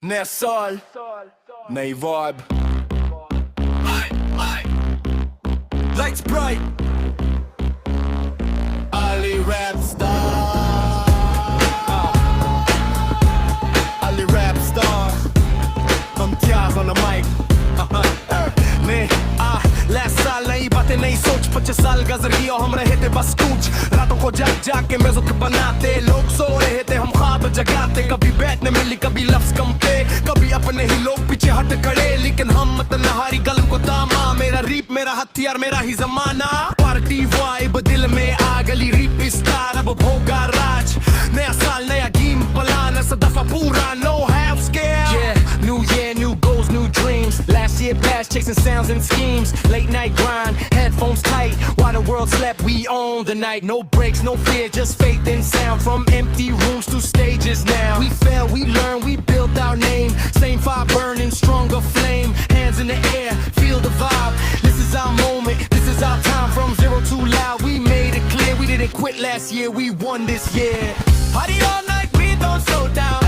nea sol, nea vibe. Lights bright, Ali rap star, Ali rap star, Imtiaz on the mic. Last साल नई बातें नई सोच 25 साल गुजर गई और हम रहे थे बस कूच रातों को जाग जाग के मेज़ों बनाते लोग सो रहे थे हम ख्वाब जगाते कभी बैठने मिली कभी लफ्ज कम थे कभी अपने ही लोग पीछे हट खड़े लेकिन हम मत नहारी कलम को तामा मेरा रीप मेरा हथियार मेरा ही जमाना पार्टी वाइब दिल में आ गली रीप स्टार अब भोगा राज नया साल नया गेम प्लान ऐसा दफा पूरा no half scare yeah new year new goals new dreams last year passed chasing sounds and schemes late night grind headphones tight while the world slept we own the night no breaks no fear just faith and sound from empty rooms to stages now we fell we learned we built our name same fire burning stronger flame hands in the air feel the vibe this is our moment this is our time from zero to loud we made it clear we didn't quit last year we won this year party all night we don't slow down